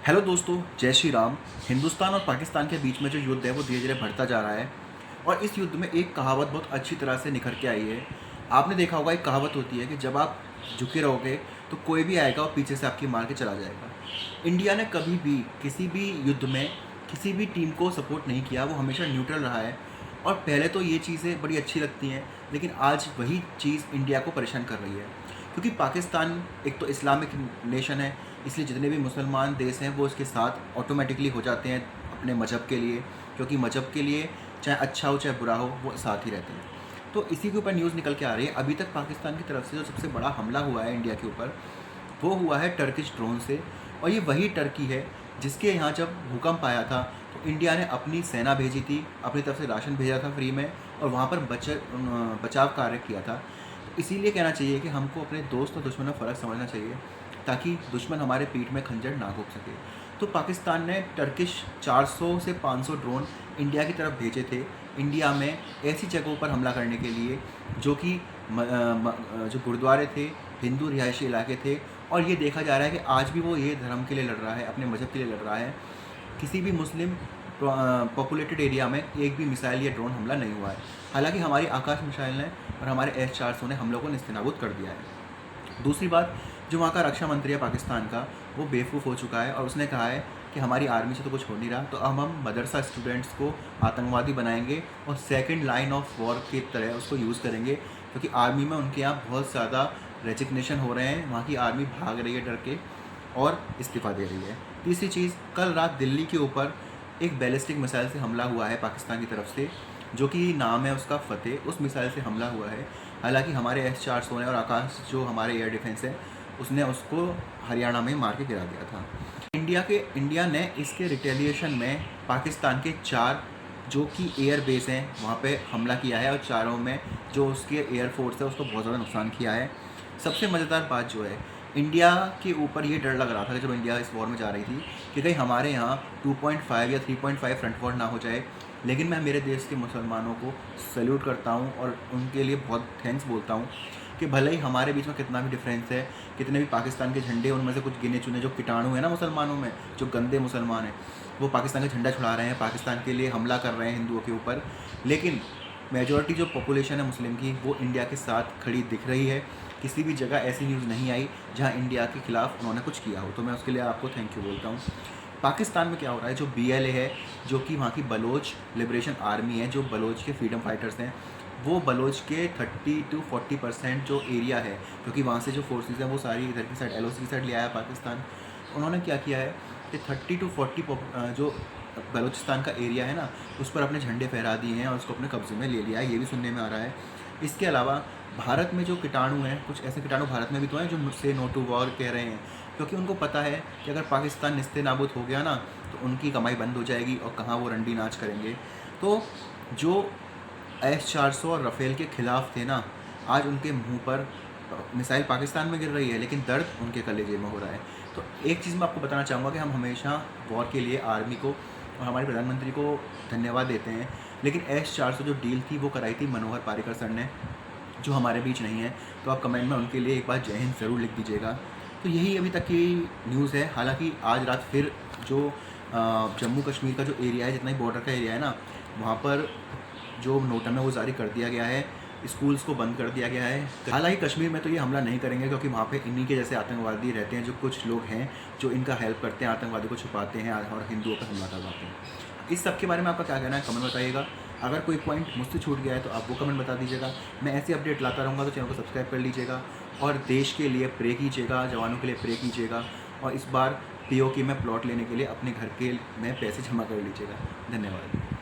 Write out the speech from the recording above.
Hello दोस्तों, जय श्री राम। हिंदुस्तान और पाकिस्तान के बीच में जो युद्ध है वो धीरे धीरे बढ़ता जा रहा है और इस युद्ध में एक कहावत बहुत अच्छी तरह से निखर के आई है। आपने देखा होगा, एक कहावत होती है कि जब आप झुके रहोगे तो कोई भी आएगा और पीछे से आपकी मार के चला जाएगा। इंडिया ने कभी भी किसी भी युद्ध में किसी भी टीम को सपोर्ट नहीं किया, वो हमेशा न्यूट्रल रहा है। और पहले तो ये चीज़ें बड़ी अच्छी लगती हैं, लेकिन आज वही चीज़ इंडिया को परेशान कर रही है, क्योंकि पाकिस्तान एक तो इस्लामिक नेशन है, इसलिए जितने भी मुसलमान देश हैं वो इसके साथ ऑटोमेटिकली हो जाते हैं अपने मज़हब के लिए, क्योंकि मज़हब के लिए चाहे अच्छा हो चाहे बुरा हो वो साथ ही रहते हैं। तो इसी के ऊपर न्यूज़ निकल के आ रही है। अभी तक पाकिस्तान की तरफ से जो सबसे बड़ा हमला हुआ है इंडिया के ऊपर, वो हुआ है टर्किश ड्रोन से। और ये वही टर्की है जिसके यहाँ जब भूकंप आया था तो इंडिया ने अपनी सेना भेजी थी, अपनी तरफ से राशन भेजा था फ्री में, और वहाँ पर बचाव कार्य किया था। इसीलिए कहना चाहिए कि हमको अपने दोस्त और दुश्मन में फ़र्क समझना चाहिए, ताकि दुश्मन हमारे पीठ में खंजर ना घोंप सके। तो पाकिस्तान ने टर्किश 400 से 500 ड्रोन इंडिया की तरफ भेजे थे, इंडिया में ऐसी जगहों पर हमला करने के लिए जो कि जो गुरुद्वारे थे, हिंदू रिहायशी इलाके थे। और ये देखा जा रहा है कि आज भी वो ये धर्म के लिए लड़ रहा है, अपने मज़हब के लिए लड़ रहा है। किसी भी मुस्लिम पॉपुलेटेड एरिया में एक भी मिसाइल या ड्रोन हमला नहीं हुआ है। हालांकि हमारी आकाश मिसाइल ने और हमारे S-400 ने हम लोगों को नेस्तनाबूद कर दिया है। दूसरी बात, जो वहाँ का रक्षा मंत्री है पाकिस्तान का, वो बेवकूफ़ हो चुका है और उसने कहा है कि हमारी आर्मी से तो कुछ हो नहीं रहा, तो अब हम मदरसा स्टूडेंट्स को आतंकवादी बनाएंगे और सेकंड लाइन ऑफ वॉर की तरह उसको यूज़ करेंगे, क्योंकि आर्मी में उनके यहाँ बहुत ज़्यादा रेजिग्नेशन हो रहे हैं। वहाँ की आर्मी भाग रही है डर के और इस्तीफ़ा दे रही है। तीसरी चीज़, कल रात दिल्ली के ऊपर एक बैलिस्टिक मिसाइल से हमला हुआ है पाकिस्तान की तरफ से, जो कि नाम है उसका फ़तेह। उस मिसाइल से हमला हुआ है। हालांकि हमारे S-400 ने और आकाश जो हमारे एयर डिफेंस है उसने उसको हरियाणा में मार के गिरा दिया था। इंडिया ने इसके रिटेलिएशन में पाकिस्तान के 4 जो कि एयर बेस हैं वहाँ पे हमला किया है, और चारों में जो उसके एयरफोर्स है उसको बहुत ज़्यादा नुकसान किया है। सबसे मज़ेदार बात जो है, इंडिया के ऊपर ये डर लग रहा था कि जब इंडिया इस वॉर में जा रही थी कि कहीं हमारे यहाँ 2.5 या 3.5 फ्रंट वॉर ना हो जाए। लेकिन मैं मेरे देश के मुसलमानों को सैल्यूट करता हूँ और उनके लिए बहुत थैंक्स बोलता हूँ कि भले ही हमारे बीच में कितना भी डिफरेंस है, कितने भी पाकिस्तान के झंडे, उनमें से कुछ गिने चुने जो कीटाणु हैं ना मुसलमानों में, जो गंदे मुसलमान हैं, वो पाकिस्तान का झंडा छुड़ा रहे हैं, पाकिस्तान के लिए हमला कर रहे हैं हिंदुओं के ऊपर। लेकिन मेजॉरिटी जो पॉपुलेशन है मुस्लिम की, वो इंडिया के साथ खड़ी दिख रही है। किसी भी जगह ऐसी न्यूज़ नहीं आई जहाँ इंडिया के खिलाफ उन्होंने कुछ किया हो, तो मैं उसके लिए आपको थैंक यू बोलता हूँ। पाकिस्तान में क्या हो रहा है, जो BLA है, जो कि वहाँ की बलोच लिबरेशन आर्मी है, जो बलोच के फ्रीडम फाइटर्स हैं, वो बलोच के 30 to 40% जो एरिया है, क्योंकि वहाँ से जो फोर्सेस हैं वो सारी इधर की साइड LOC की साइड ले आया पाकिस्तान। उन्होंने क्या किया है कि 30 to 40 जो बलूचिस्तान का एरिया है ना, उस पर अपने झंडे फहरा दिए हैं और उसको अपने कब्जे में ले लिया है, ये भी सुनने में आ रहा है। इसके अलावा भारत में जो कीटाणु हैं, कुछ ऐसे कीटाणु भारत में भी तो हैं जो मुझसे नो टू वॉर कह रहे हैं, क्योंकि उनको पता है कि अगर पाकिस्तान निस्ते-नाबूद हो गया ना तो उनकी कमाई बंद हो जाएगी और कहाँ वो रंडी नाच करेंगे। तो जो S-400 और राफेल के ख़िलाफ़ थे ना, आज उनके मुंह पर मिसाइल पाकिस्तान में गिर रही है, लेकिन दर्द उनके कलेजे में हो रहा है। तो एक चीज़ मैं आपको बताना चाहूँगा कि हम हमेशा वॉर के लिए आर्मी को और हमारे प्रधानमंत्री को धन्यवाद देते हैं, लेकिन S-400 जो डील थी वो कराई थी मनोहर पर्रिकर सर ने, जो हमारे बीच नहीं है। तो आप कमेंट में उनके लिए एक बार जय हिंद ज़रूर लिख दीजिएगा। तो यही अभी तक की न्यूज़ है। हालांकि आज रात फिर जो जम्मू कश्मीर का जो एरिया है, जितना ही बॉर्डर का एरिया है ना, वहाँ पर जो नोटम है वो जारी कर दिया गया है, स्कूल्स को बंद कर दिया गया है। हालांकि कश्मीर में तो ये हमला नहीं करेंगे, क्योंकि वहाँ पे इन्हीं के जैसे आतंकवादी रहते हैं, जो कुछ लोग हैं जो इनका हेल्प करते हैं, आतंकवादी को छुपाते हैं और हिंदुओं पर हमला करवाते हैं। इस सब के बारे में आपका क्या कहना है, कमेंट बताइएगा। अगर कोई पॉइंट मुझसे छूट गया है तो आप वो कमेंट बता दीजिएगा। मैं ऐसी अपडेट लाता रहूँगा, तो चैनल को सब्सक्राइब कर लीजिएगा और देश के लिए प्रे कीजिएगा, जवानों के लिए प्रे कीजिएगा, और इस बार POK में प्लॉट लेने के लिए अपने घर के में पैसे जमा कर लीजिएगा। धन्यवाद।